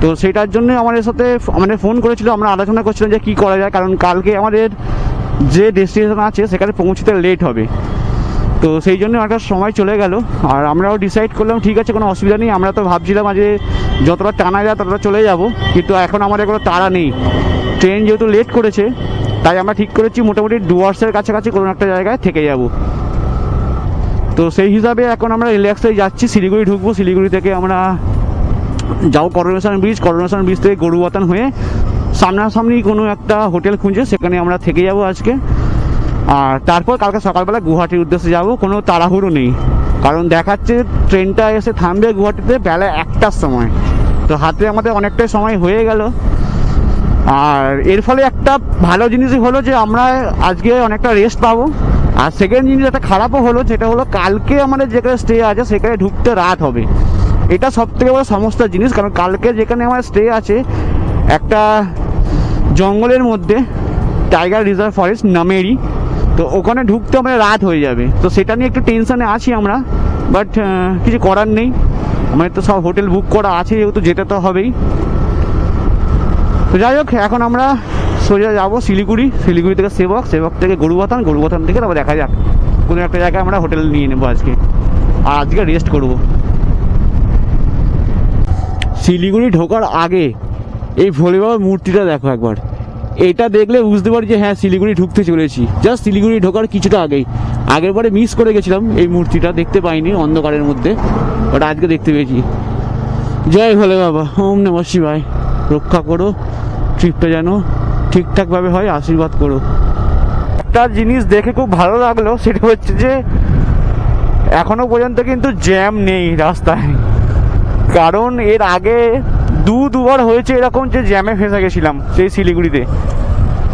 তো সেটার জন্য আমাদের সাথে মানে ফোন করেছিল, আমরা আলোচনা করছিলাম যে কী করা যায়, কারণ কালকে আমাদের যে ডেস্টিনেশন আছে সেখানে পৌঁছতে লেট হবে। তো সেই জন্য একটা সময় চলে গেল, আর আমরাও ডিসাইড করলাম ঠিক আছে, কোনো অসুবিধা নেই। আমরা তো ভাবছিলাম যে যতটা টানা যায় ততটা চলে যাব, কিন্তু এখন আমাদের কোনো তাড়া নেই। ট্রেন যেহেতু লেট করেছে, তাই আমরা ঠিক করেছি মোটামুটি ডুয়ার্সের কাছাকাছি কোনো একটা জায়গায় থেকে যাব। তো সেই হিসাবে এখন আমরা রিল্যাক্সে যাচ্ছি, শিলিগুড়ি ঢুকবো। শিলিগুড়ি থেকে আমরা যাও করোনেশন ব্রিজ থেকে গরুবাতান হয়ে সামনাসামনি কোনো একটা হোটেল খুঁজে সেখানে আমরা থেকে যাব আজকে। আর তারপর কালকে সকালবেলা গুয়াহাটির উদ্দেশ্যে যাব, কোনো তাড়াহুড়ো নেই, কারণ দেখাচ্ছে ট্রেনটা এসে থামবে গুয়াহাটিতে বেলা 1টার সময়। তো হাতে আমাদের অনেকটাই সময় হয়ে গেল। আর এর ফলে একটা ভালো জিনিসই হলো যে আমরা আজকে অনেকটা রেস্ট পাবো। আর সেকেন্ড জিনিস একটা খারাপও হলো, যেটা হলো কালকে আমাদের যেখানে স্টে আছে সেখানে ঢুকতে রাত হবে। এটা সব থেকে বড় সমস্যার জিনিস, কারণ কালকে যেখানে আমার স্টে আছে একটা জঙ্গলের মধ্যে, টাইগার রিজার্ভ ফরেস্ট নামেরই, তো ওখানে ঢুকতে আমাদের রাত হয়ে যাবে। তো সেটা নিয়ে একটু টেনশনে আছি আমরা, বাট কিছু করার নেই, আমাদের তো সব হোটেল বুক করা আছে, যেহেতু যেতে তো হবেই। তো যাই হোক, এখন আমরা সোজা যাবো শিলিগুড়ি থেকে সেবক থেকে গরুবাতান থেকে তারপর দেখা যাক কোনো একটা জায়গায় আমরা হোটেল নিয়ে নেবো আজকে, আর আজকে রেস্ট করবো। শিলিগুড়ি ঢোকার আগে এই ভোলে বাবার মূর্তিটা দেখো একবার, এটা দেখলে বুঝতে পারি যে হ্যাঁ শিলিগুড়ি ঢুকতে চলেছি। জাস্ট শিলিগুড়ি ঢোকার কিছুটা আগের বারে মিস করে গেছিলাম, এই মূর্তিটা দেখতে পাইনি অন্ধকারের মধ্যে, ওটা আজকে দেখতে পেয়েছি। জয় ভোলে বাবা, ওম নমঃ শিবায়, রক্ষা করো, ট্রিপটা যেন ঠিকঠাকভাবে হয়, আশীর্বাদ করো। একটা জিনিস দেখে খুব ভালো লাগলো, সেটা হচ্ছে যে এখনো পর্যন্ত কিন্তু জ্যাম নেই রাস্তায়। কারণ এর আগে দুবার হয়েছে এরকম যে জ্যামে ফেঁসে গেছিলাম সেই শিলিগুড়িতে,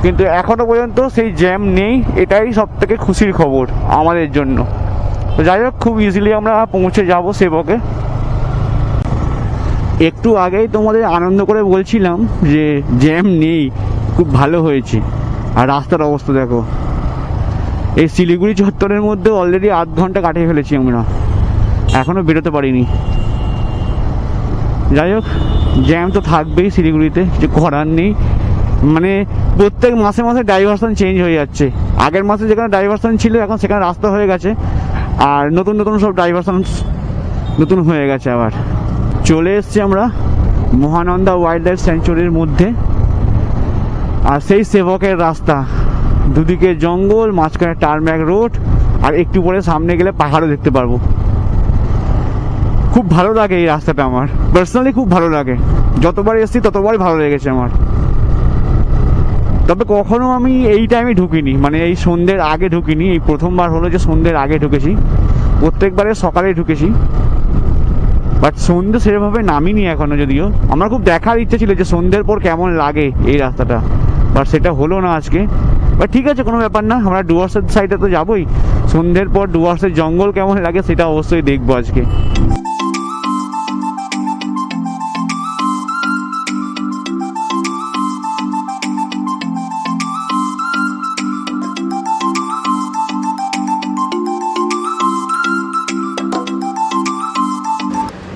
কিন্তু এখনো পর্যন্ত সেই জ্যাম নেই। এটাই সব থেকে খুশির খবর আমাদের জন্য। তো যাই হোক, খুব ইজিলি আমরা পৌঁছে যাব সেবকে। একটু আগেই তোমাদের আনন্দ করে বলছিলাম যে জ্যাম নেই, খুব ভালো হয়েছে। আর রাস্তার অবস্থা দেখো, এই শিলিগুড়ি চত্বরের মধ্যে অলরেডি আধ ঘন্টা কাটিয়ে ফেলেছি আমরা, এখনও বেরোতে পারিনি। যাই হোক, জ্যাম তো থাকবেই শিলিগুড়িতে, কিছু করার নেই। মানে প্রত্যেক মাসে ডাইভারশন চেঞ্জ হয়ে যাচ্ছে। আগের মাসে যেখানে ডাইভারশন ছিল এখন সেখানে রাস্তা হয়ে গেছে, আর নতুন সব ডাইভারশন নতুন হয়ে গেছে। আবার চলে এসছি আমরা মহানন্দা ওয়াইল্ড লাইফ স্যাংচুয়ারির মধ্যে। আর সেই সেবকের রাস্তা, দুদিকে জঙ্গল, মাঝখানে টারম্যাক রোড, আর একটু পরে সামনে গেলে পাহাড়ও দেখতে পারবো। খুব ভালো লাগে এই রাস্তাটা, আমার পার্সোনালি খুব ভালো লাগে। যতবার এসেছি ততবারই ভালো লেগেছে আমার। তবে কখনো আমি এই টাইমে ঢুকিনি, মানে এই সন্ধ্যের আগে ঢুকিনি। এই প্রথমবার হলো যে সন্ধ্যের আগে ঢুকেছি, প্রত্যেকবারে সকালে ঢুকেছি, বাট সন্ধ্যে সেভাবে নামিনি এখনো। যদিও আমার খুব দেখার ইচ্ছে ছিল যে সন্ধ্যের পর কেমন লাগে এই রাস্তাটা, বাট সেটা হলো না আজকে। বাট ঠিক আছে, কোনো ব্যাপার না, আমরা ডুয়ার্সের সাইডে তো যাবোই। সন্ধ্যের পর ডুয়ার্সের জঙ্গল কেমন লাগে সেটা অবশ্যই দেখবো আজকে।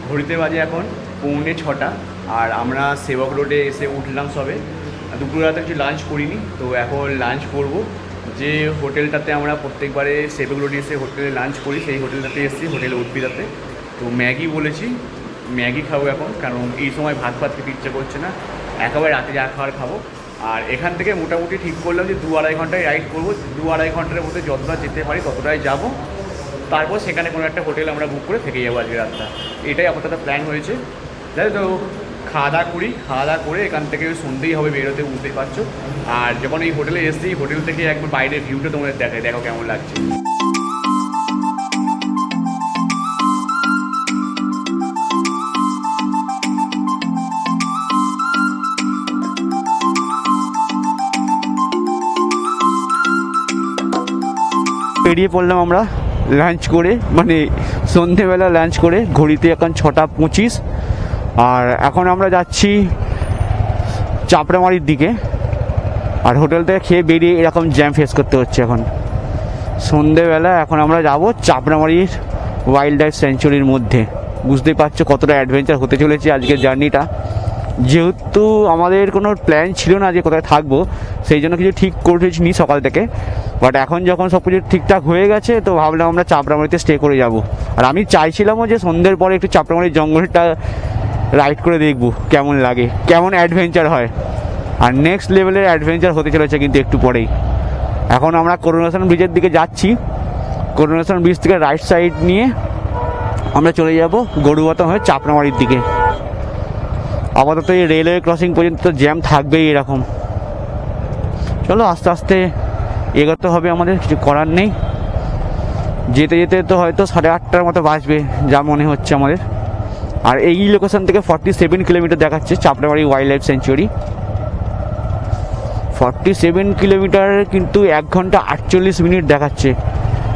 ঘড়িতে বাজে এখন 6:45, আর আমরা সেবক রোডে এসে উঠলাম সবে। দুপুরবেলাতে কিছু লাঞ্চ করিনি, তো এখন লাঞ্চ করব। যে হোটেলটাতে আমরা প্রত্যেকবারে সেবক রোডে এসে হোটেলে লাঞ্চ করি, সেই হোটেলটাতে এসেছি, হোটেল উদ্ভিদাতে। তো ম্যাগি বলেছি, ম্যাগি খাবো এখন, কারণ এই সময় ভাত খেতে ইচ্ছে করছে না, একেবারে রাতে যা খাবার খাবো। আর এখান থেকে মোটামুটি ঠিক করলাম যে 2-2.5 ঘন্টায় রাইড করবো। 2-2.5 ঘন্টার মধ্যে যতটা যেতে পারি ততটাই যাবো, তারপর সেখানে কোনো একটা হোটেল আমরা বুক করে থেকে যাবো আজকে রাতটা। এটাই আপাতত প্ল্যান হয়েছে। যাই তো খাওয়া দাওয়া করে এখান থেকে সন্ধ্যেই হবে বেরোতে, বুঝতেই পারছো। আর যখন এই হোটেলে এসেছি, হোটেল থেকে একবার বাইরের ভিউটা তোমাদের দেখো কেমন লাগছে। বেরিয়ে পড়লাম আমরা লাঞ্চ করে, মানে সন্ধেবেলা লাঞ্চ করে। ঘড়িতে এখন 6:25, আর এখন আমরা যাচ্ছি চাপড়ামারির দিকে। আর হোটেল থেকে খেয়ে বেরিয়ে এরকম জ্যাম ফেস করতে হচ্ছে এখন সন্ধেবেলা। এখন আমরা যাব চাপড়ামারির ওয়াইল্ড লাইফ স্যাঞ্চুরির মধ্যে। বুঝতেই পারছো কতটা অ্যাডভেঞ্চার হতে চলেছে আজকের জার্নিটা। যেহেতু আমাদের কোনো প্ল্যান ছিল না যে কোথায় থাকবো, সেই জন্য কিছু ঠিক করেছিনি সকাল থেকে। বাট এখন যখন সব কিছু ঠিকঠাক হয়ে গেছে, তো ভাবলাম আমরা চাপড়ামারিতে স্টে করে যাব। আর আমি চাইছিলামও যে সন্ধ্যের পরে একটু চাপড়ামারির জঙ্গলটা রাইড করে দেখবো কেমন লাগে, কেমন অ্যাডভেঞ্চার হয়। আর নেক্সট লেভেলের অ্যাডভেঞ্চার হতে চলেছে কিন্তু একটু পরেই। এখন আমরা করুণাসন ব্রিজের দিকে যাচ্ছি। করুণাসন ব্রিজ থেকে রাইট সাইড নিয়ে আমরা চলে যাব গরুবাতা হয়ে চাপড়ামারির দিকে। আপাতত এই রেলওয়ে ক্রসিং পর্যন্ত জ্যাম থাকবেই এরকম। চলো আস্তে আস্তে এগোতে হবে, আমাদের কিছু করার নেই। যেতে যেতে তো হয়তো 8:30 মতো বাজবে যা মনে হচ্ছে আমাদের। আর এই লোকেশন থেকে 47 কিলোমিটার দেখাচ্ছে Chapramari wild life sanctuary. 47 kilometre, কিন্তু 1 ঘন্টা 48 মিনিট দেখাচ্ছে।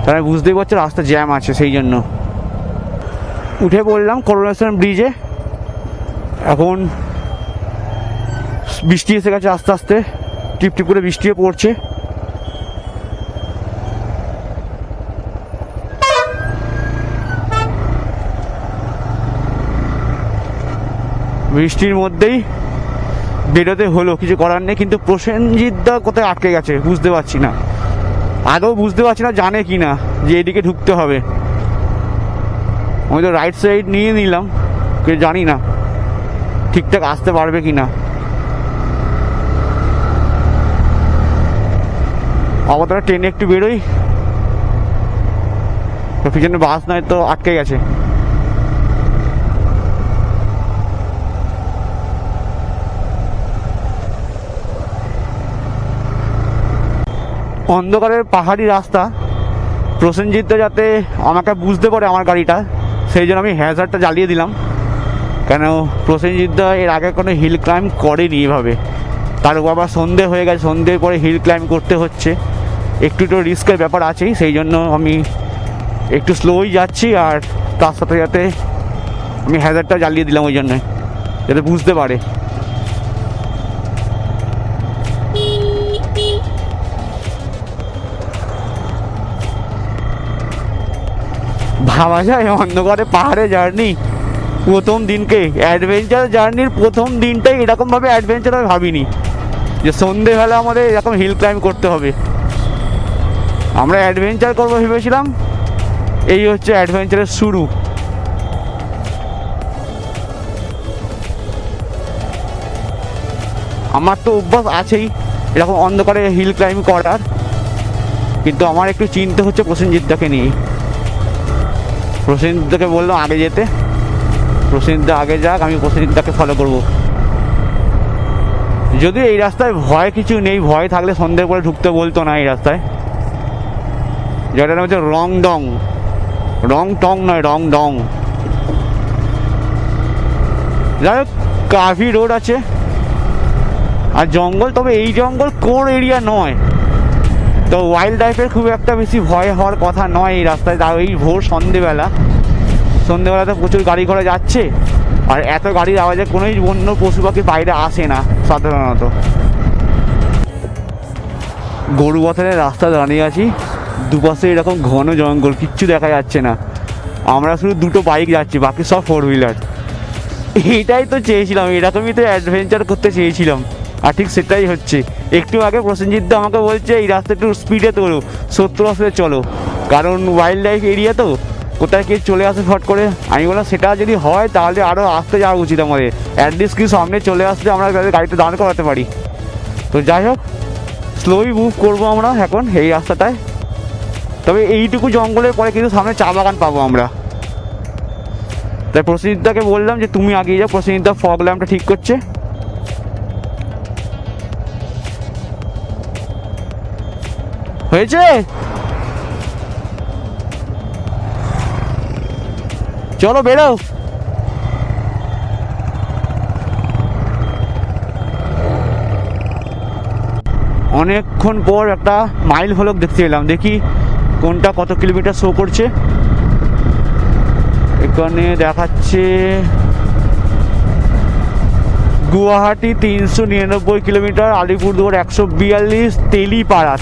তাহলে বুঝতেই পারছো রাস্তা জ্যাম আছে, সেই জন্য উঠে পড়লাম করুণাসন ব্রিজে। এখন বৃষ্টি এসে গেছে, আস্তে আস্তে টিপটিপ করে বৃষ্টিও পড়ছে। বৃষ্টির মধ্যেই বেরোতে হলো, কিছু করার নেই। কিন্তু প্রসেনজিৎ দা কোথায় আটকে গেছে বুঝতে পারছি না, আদৌ বুঝতে পারছি না জানে কি না যে এদিকে ঢুকতে হবে। আমি তো রাইট সাইড নিয়ে নিলাম, কেউ জানি না ঠিকঠাক আসতে পারবে কি না। অবতারা ট্রেনে একটু বেরোই, পিছনে বাস নয় তো আটকে গেছে। অন্ধকারের পাহাড়ি রাস্তা, প্রসেনজিৎ যাতে আমাকে বুঝতে পারে আমার গাড়িটা, সেই জন্য আমি হ্যাজারটা জ্বালিয়ে দিলাম। কেন প্রসেনজিৎ এর আগে কোনো হিল ক্লাইম্ব করেনি এভাবে, তার উপর আবার সন্ধে হয়ে গেছে, সন্ধ্যের পরে হিল ক্লাইম্ব করতে হচ্ছে, একটু রিস্কের ব্যাপার আছেই। সেই জন্য আমি একটু স্লোই যাচ্ছি, আর তার সাথে যাতে আমি হ্যাজারটা জ্বালিয়ে দিলাম ওই জন্যে, যাতে বুঝতে পারে। ভাবা যায় অন্ধকারে পাহাড়ে জার্নি প্রথম দিনকে, অ্যাডভেঞ্চার জার্নির প্রথম দিনটাই এরকমভাবে অ্যাডভেঞ্চার আমি ভাবিনি যে সন্ধেবেলা আমাদের এরকম হিল ক্লাইম্ব করতে হবে। আমরা অ্যাডভেঞ্চার করবো ভেবেছিলাম, এই হচ্ছে অ্যাডভেঞ্চারের শুরু। আমার তো অভ্যাস আছেই এরকম অন্ধকারে হিল ক্লাইম্ব করার, কিন্তু আমার একটু চিন্তা হচ্ছে প্রসেনজিৎদাকে নিয়ে। প্রসেনজিৎদাকে বললাম আগে যেতে, প্রসেনজিৎদা আগে যাক, আমি প্রসেনজিৎদাকে ফলো করবো। যদিও এই রাস্তায় ভয় কিছু নেই, ভয় থাকলে সন্ধ্যের পরে ঢুকতে বলতো না এই রাস্তায়। যেটার নাম হচ্ছে রং ডং, রং টং নয়, রং ডং। যাই হোক, কাফি রোড আছে আর জঙ্গল, তবে এই জঙ্গল কোর এরিয়া নয়, তো ওয়াইল্ড লাইফের খুব একটা বেশি ভয় হওয়ার কথা নয় এই রাস্তায়। তাও এই ভোর সন্ধেবেলাতে প্রচুর গাড়ি ঘোড়া যাচ্ছে, আর এত গাড়ির আওয়াজে কোনোই বন্য পশু পাখি বাইরে আসে না সাধারণত। গরু বথানের রাস্তা দাঁড়িয়ে আছি, দুপাশে এরকম ঘন জঙ্গল, কিচ্ছু দেখা যাচ্ছে না। আমরা শুধু দুটো বাইক যাচ্ছি, বাকি সব 4 হুইলার। এইটাই তো চেয়েছিলাম, এরকমই তো অ্যাডভেঞ্চার করতে চেয়েছিলাম, আর ঠিক সেটাই হচ্ছে। একটু আগে প্রসেনজিৎ দা আমাকে বলছে এই রাস্তা একটু স্পিডে তোলো, 70-80 চলো, কারণ ওয়াইল্ড লাইফ এরিয়া তো, কোথায় কে চলে আসে ফট করে। আমি বললাম সেটা যদি হয় তাহলে আরও আসতে যাওয়া উচিত আমাদের, অ্যাটলিস্ট কি সামনে চলে আসলে আমরা গাড়িতে দাঁড় করাতে পারি। তো যাই হোক, স্লোই মুভ করবো আমরা এখন এই রাস্তাটায়। তবে এইটুকু জঙ্গলের পরে কিন্তু সামনে চা বাগান পাবো আমরা। তাই প্রসেনজিৎদাকে বললাম যে তুমি আগিয়ে যাও, প্রসেনজিৎদা ফগ ল্যাম্পটা ঠিক করছে। হয়েছে, চলো বেরো। অনেকক্ষণ পর একটা মাইল ফলক দেখতে এলাম, দেখি কোনটা কত কিলোমিটার শো করছে। এখানে দেখাচ্ছে গুয়াহাটি 399 কিলোমিটার, আলিপুরদুয়ার 142, তেলিপাড়া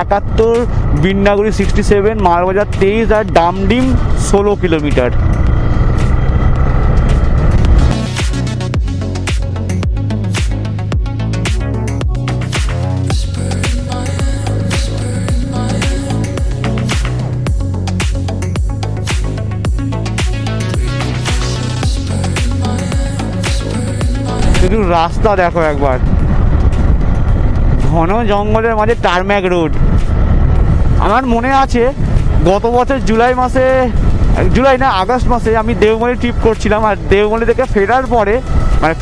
71, বিন্নাগুড়ি 67, মালবাজার 23 আর ডামডিম 16 কিলোমিটার। শুধু রাস্তা দেখো একবার, ঘন জঙ্গলের মাঝে টারম্যাক রোড। আমার মনে আছে গত বছর জুলাই না আগস্ট মাসে আমি দেওমালি ট্রিপ করছিলাম, আর দেওমালি থেকে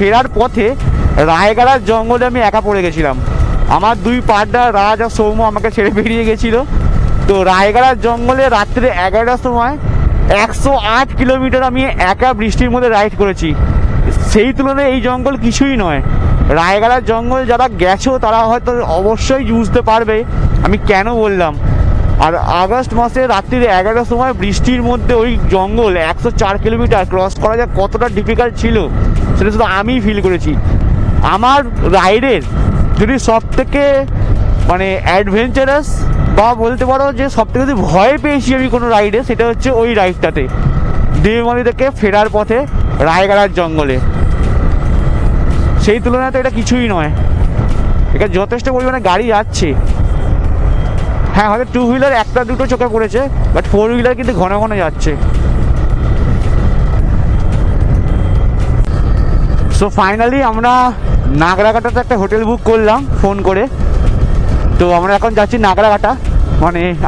ফেরার পথে রায়গড়ার জঙ্গলে আমি একা পড়ে গেছিলাম। আমার 2 পার্টনার রাজ আর সৌম্য আমাকে ছেড়ে বেরিয়ে গেছিলো। তো রায়গড়ার জঙ্গলে রাত্রে 11টার সময় 108 কিলোমিটার আমি একা বৃষ্টির মধ্যে রাইড করেছি। সেই তুলনায় এই জঙ্গল কিছুই নয়। রায়গড়ার জঙ্গল যারা গেছো তারা হয়তো অবশ্যই বুঝতে পারবে আমি কেন বললাম। আর আগস্ট মাসে রাত্রির 11টার সময় বৃষ্টির মধ্যে ওই জঙ্গল 104 কিলোমিটার ক্রস করা যা কতটা ডিফিকাল্ট ছিল সেটা শুধু আমিই ফিল করেছি। আমার রাইডের যদি সব থেকে অ্যাডভেঞ্চারাস বা বলতে পারো যে সব থেকে যদি ভয় পেয়েছি আমি কোনো রাইডে, সেটা হচ্ছে ওই রাইডটাতে, দেওমালি থেকে ফেরার পথে রায়গড়ার জঙ্গলে। সেই তুলনায় তো এটা কিছুই নয়, এখানে যথেষ্ট পরিমাণে গাড়ি যাচ্ছে। হ্যাঁ, হয়তো 2 হুইলার 1-2 চোখে পড়েছে, বাট 4 হুইলার কিন্তু ঘন ঘন যাচ্ছে। সো ফাইনালি আমরা নাগরাকাটাতে একটা হোটেল বুক করলাম ফোন করে। তো আমরা এখন যাচ্ছি নাগরাকাটা,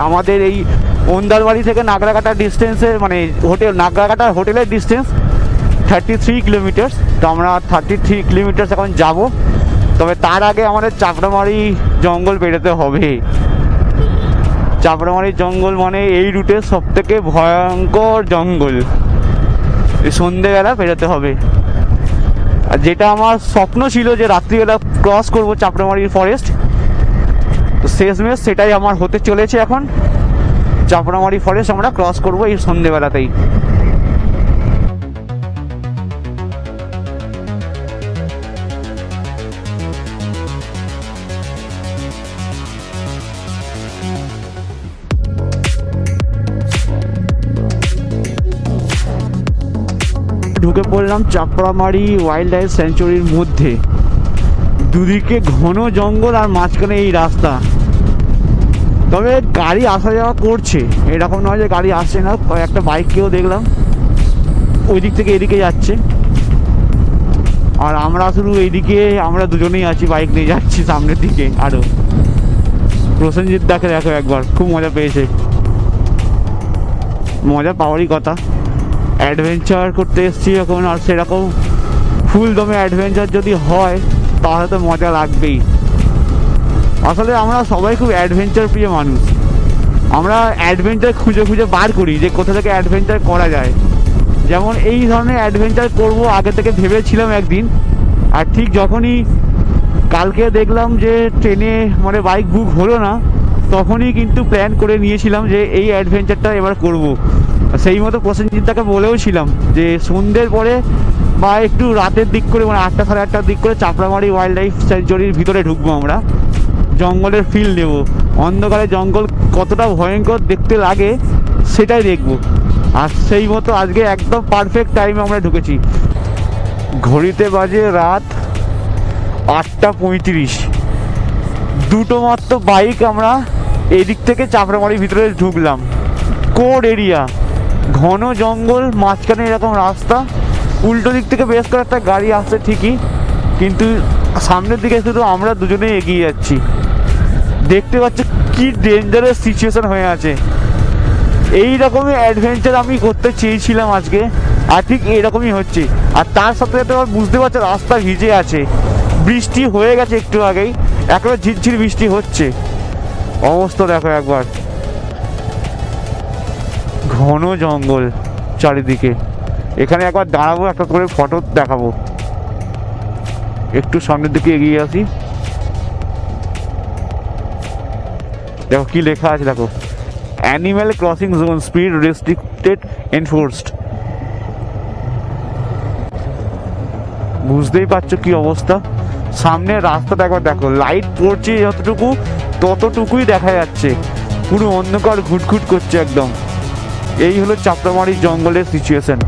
আমাদের এই ওন্দালবাড়ি থেকে নাগরাকাটার ডিস্টেন্সে নাগরাকাটার হোটেলের ডিস্টেন্স 33 কিলোমিটার। তো আমরা 33 কিলোমিটার এখন যাব। তবে তার আগে আমাদের চাপড়ামারি জঙ্গল পেরোতে হবে। চাপড়ামারি জঙ্গল এই রুটের সব থেকে ভয়ঙ্কর জঙ্গল, সন্ধ্যেবেলা পেরোতে হবে। আর যেটা আমার স্বপ্ন ছিল যে রাত্রিবেলা ক্রস করবো চাপড়ামারির ফরেস্ট, তো শেষমেশ সেটাই আমার হতে চলেছে। এখন চাপড়ামারি ফরেস্ট আমরা ক্রস করবো এই সন্ধ্যেবেলাতেই। ঢুকে পড়লাম চাপড়ামারি ওয়াইল্ড লাইফ স্যাংচুয়ারির মধ্যে। দুদিকে ঘন জঙ্গল আর মাঝখানে এই রাস্তা। তবে গাড়ি আসা যাওয়া করছে, এরকম নয় যে গাড়ি আসছে না। একটা বাইককেও দেখলাম ওই দিক থেকে এদিকে যাচ্ছে, আর আমরা শুধু এইদিকে আমরা দুজনেই আছি, বাইক নিয়ে যাচ্ছি সামনের দিকে। আরও প্রসেনজিৎ দাকে দেখো একবার, খুব মজা পেয়েছে। মজা পাওয়ারই কথা, অ্যাডভেঞ্চার করতে এসছি এখন, আর সেরকম ফুল দমে অ্যাডভেঞ্চার যদি হয় তাহলে তো মজা লাগবেই। আসলে আমরা সবাই খুব অ্যাডভেঞ্চার প্রিয় মানুষ, আমরা অ্যাডভেঞ্চার খুঁজে খুঁজে বার করি যে কোথা থেকে অ্যাডভেঞ্চার করা যায়। যেমন এই ধরনের অ্যাডভেঞ্চার করব আগে থেকে ভেবেছিলাম একদিন, আর ঠিক যখনই কালকে দেখলাম যে ট্রেনে মানে বাইক বুক হলো না, তখনই কিন্তু প্ল্যান করে নিয়েছিলাম যে এই অ্যাডভেঞ্চারটা এবার করব। সেই মতো প্রসেনজিৎদাকে বলেও ছিলাম যে সন্ধ্যের পরে বা একটু রাতের দিক করে মানে 8টা সাড়ে 8টার দিক করে চাপড়ামারি ওয়াইল্ড লাইফ স্যাঞ্চুরির ভিতরে ঢুকবো, আমরা জঙ্গলের ফিল নেব, অন্ধকারে জঙ্গল কতটা ভয়ঙ্কর দেখতে লাগে সেটাই দেখব। আর সেই মতো আজকে একদম পারফেক্ট টাইমে আমরা ঢুকেছি। ঘড়িতে বাজে রাত 8:35। দুটো মাত্র বাইক আমরা এদিক থেকে চাপড়ামারির ভিতরে ঢুকলাম। কোর এরিয়া, ঘন জঙ্গল, মাঝখানে এরকম রাস্তা, উল্টো দিক থেকে বেশ করে একটা গাড়ি আসছে ঠিকই, কিন্তু সামনের দিকে শুধু আমরা দুজনেই এগিয়ে যাচ্ছি। দেখতে পাচ্ছ কি ডেঞ্জারাস সিচুয়েশন হয়ে আছে। এই রকমই অ্যাডভেঞ্চার আমি করতে চেয়েছিলাম আজকে, আর ঠিক এইরকমই হচ্ছে। আর তার সাথে সাথে আবার বুঝতে পারছো রাস্তা ভিজে আছে, বৃষ্টি হয়ে গেছে একটু আগেই, একেবারে ঝিরঝির বৃষ্টি হচ্ছে। অবস্থা দেখো একবার, ঘন জঙ্গল চারিদিকে। এখানে একবার দাঁড়াবো, একটা করে ফটো দেখাবো। একটু সামনের দিকে এগিয়ে আসি, দেখো কি লেখা আছে, দেখো animal crossing zone, speed restricted enforced. বুঝতেই পারছো কি অবস্থা। সামনে রাস্তাটা একবার দেখো, লাইট পড়ছে যতটুকু ততটুকুই দেখা যাচ্ছে, পুরো অন্ধকার ঘুটঘুট করছে একদম। এই হলো চাপড়ামারির জঙ্গলের সিচুয়েশন।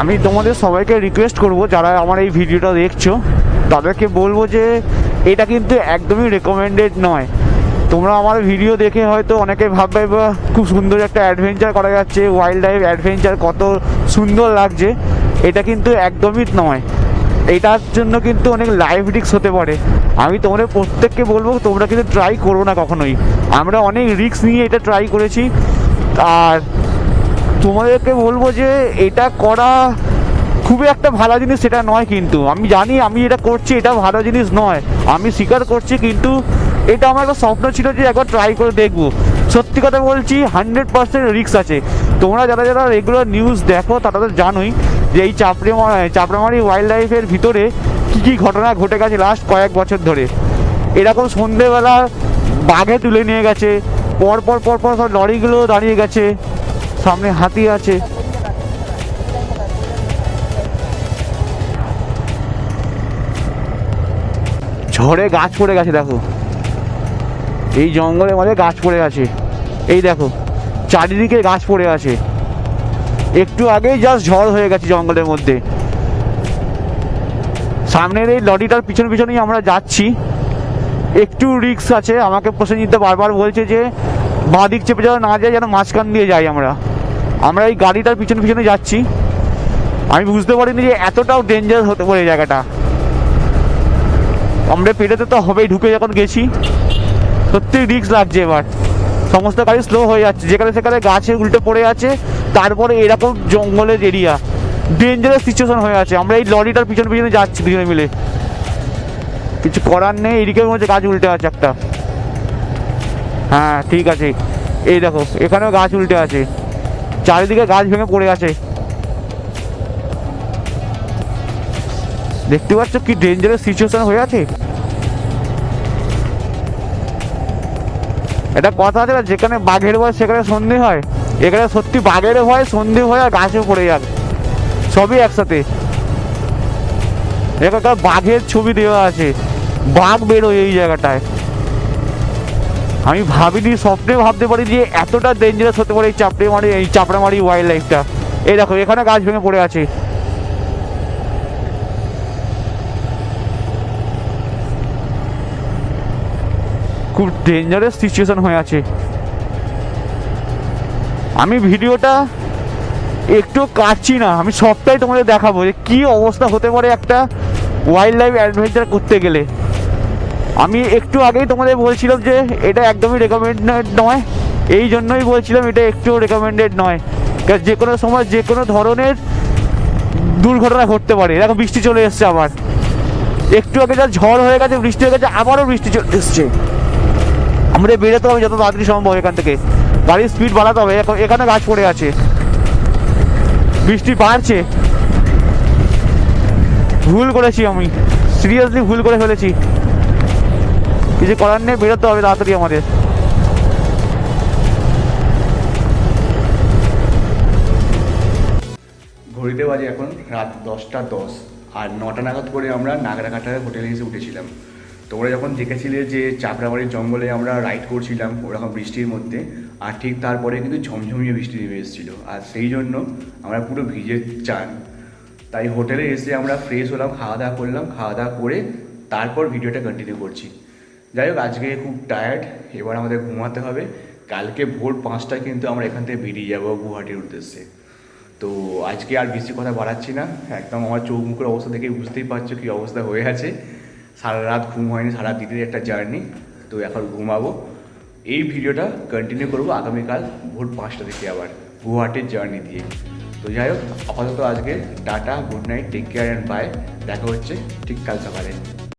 আমি তোমাদের সবাইকে রিকোয়েস্ট করব, যারা আমার এই ভিডিওটা দেখছো তাদেরকে বলবো যে এটা কিন্তু একদমই রেকমেন্ডেড নয়। তোমরা আমার ভিডিও দেখে হয়তো অনেকে ভাববে বা খুব সুন্দর একটা অ্যাডভেঞ্চার করা যাচ্ছে, ওয়াইল্ড লাইফ অ্যাডভেঞ্চার কত সুন্দর লাগছে, এটা কিন্তু একদমই নয়। এটার জন্য কিন্তু অনেক লাইফ রিস্ক হতে পারে। আমি তোমাদের প্রত্যেককে বলবো তোমরা কিন্তু ট্রাই করো না কখনোই। আমরা অনেক রিস্ক নিয়ে এটা ট্রাই করেছি, আর তোমাদেরকে বলবো যে এটা করা খুবই একটা ভালো জিনিস সেটা নয়। কিন্তু আমি জানি আমি এটা করছি, এটা ভালো জিনিস নয়, আমি স্বীকার করছি, কিন্তু এটা আমার একটা স্বপ্ন ছিল যে একবার ট্রাই করে দেখবো। সত্যি কথা বলছি, 100% রিস্ক আছে। তোমরা যারা যারা রেগুলার নিউজ দেখো তারা তো জানোই যে এই চাপড়ামারি ওয়াইল্ড লাইফের ভিতরে কী কী ঘটনা ঘটে গেছে লাস্ট কয়েক বছর ধরে। এরকম সন্ধেবেলা বাঘে তুলে নিয়ে গেছে, পরপর সব লরিগুলো দাঁড়িয়ে গেছে, সামনে হাতি আছে। ঝড়ে গাছ পড়ে গেছে, দেখো এই জঙ্গলের মধ্যে গাছ পড়ে আছে, এই দেখো চারিদিকে গাছ পড়ে আছে। একটু আগেই জাস্ট ঝড় হয়ে গেছে জঙ্গলের মধ্যে। সামনের এই লরিটার পিছনেই আমরা যাচ্ছি, একটু রিস্ক আছে। আমাকে প্রসেনজিৎদা বারবার বলছে যে বাঁ দিক চেপে যাওয়া না যায়, যেন মাঝখান দিয়ে যাই। আমরা এই গাড়িটার পিছনে যাচ্ছি। আমি বুঝতে পারিনি যে এতটাও ডেঞ্জারাস হতে পারে জায়গাটা। আমরা পেরোতে তো হবেই, ঢুকে যখন গেছি সত্যি রিস্ক লাগছে। এবার সমস্ত গাড়ি স্লো হয়ে যাচ্ছে, যেখানে সেখানে গাছে উল্টে পড়ে আছে। তারপরে এরকম জঙ্গলের এরিয়া, ডেঞ্জারাস সিচুয়েশন হয়ে আছে। আমরা এই লরিটার পিছনে যাচ্ছি দুজনে মিলে, কিছু করার নেই। এদিকের মধ্যে গাছ উল্টে আছে একটা, হ্যাঁ ঠিক আছে, এই দেখো এখানেও গাছ উল্টে আছে, চারিদিকে গাছ ভেঙে পড়ে আছে। দেখতে পাচ্ছ কি ডেঞ্জারাস সিচুয়েশন হয়ে আছে। এটা কথা আছে না, যেখানে বাঘের ভয় সেখানে সন্ধে হয়, এখানে সত্যি বাঘের ভয়, সন্ধে হয়, আর গাছে পড়ে যাবে, সবই একসাথে। এখানকার বাঘের ছবি দেওয়া আছে, বাঘ বেরোয় এই জায়গাটায়। আমি ভাবিনি, স্বপ্নে ভাবতে পারি যে এতটা ডেঞ্জারাস হতে পারে এই চাপড়ামারি ওয়াইল্ড লাইফটা। এই দেখো এখানে গাছ ভেঙে পড়ে আছে। খুব ডেঞ্জারাস সিচুয়েশন হয়ে আছে। আমি ভিডিওটা একটু কাটছি না, আমি সবটাই তোমাদের দেখাবো যে কী অবস্থা হতে পারে একটা ওয়াইল্ড লাইফ অ্যাডভেঞ্চার করতে গেলে। আমি একটু আগেই তোমাদের বলছিলাম যে এটা একদমই রেকমেন্ডেড নয়, এই জন্যই বলছিলাম এটা একটু রেকমেন্ডেড নয়, কারণ যে কোনো সময় যে কোনো ধরনের দুর্ঘটনা ঘটতে পারে। দেখো বৃষ্টি চলে এসছে আবার, একটু আগে যা ঝড় হয়ে গেছে, বৃষ্টি হয়ে গেছে, আবারও বৃষ্টি চলে এসছে। আমাদের বেরোতে হবে যত তাড়াতাড়ি সম্ভব এখান থেকে, গাড়ির স্পিড বাড়াতে হবে। এখানে গাছ পড়ে আছে, বৃষ্টি বাড়ছে। ভুল করেছি আমি, সিরিয়াসলি ভুল করে ফেলেছি, কিছু করার নেই, বেরোতে হবে তাড়াতাড়ি আমাদের। ঘড়িতে বাজে এখন রাত 10টা 10, আর 9টা নাগাদ করে আমরা নাগরাকাটায় হোটেলে এসে উঠেছিলাম। তোমরা যখন দেখেছিলে যে চাপড়ামারির জঙ্গলে আমরা রাইড করছিলাম ওরকম বৃষ্টির মধ্যে, আর ঠিক তারপরে কিন্তু ঝমঝমিয়ে বৃষ্টি নেমে এসেছিলো, আর সেই জন্য আমরা পুরো ভিজে চান। তাই হোটেলে এসে আমরা ফ্রেশ হলাম, খাওয়া দাওয়া করলাম, খাওয়া দাওয়া করে তারপর ভিডিওটা কন্টিনিউ করছি। যাই হোক, আজকে খুব টায়ার্ড, এবার আমাদের ঘুমাতে হবে। কালকে ভোর 5টায় কিন্তু আমরা এখান থেকে বেরিয়ে যাবো গুয়াহাটির উদ্দেশ্যে। তো আজকে আর বেশি কথা বাড়াচ্ছি না, একদম আমার চোখ মুখের অবস্থা দেখে বুঝতেই পারছো কী অবস্থা হয়ে আছে। সারা রাত ঘুম হয়নি, সারা দিনের একটা জার্নি, তো এখন ঘুমাবো। এই ভিডিওটা কন্টিনিউ করবো আগামীকাল ভোর 5টা থেকে আবার গুয়াহাটির জার্নি দিয়ে। তো যাই হোক, আপাতত আজকে tata, good night, take care and bye. দেখা হচ্ছে ঠিক কাল সকালে।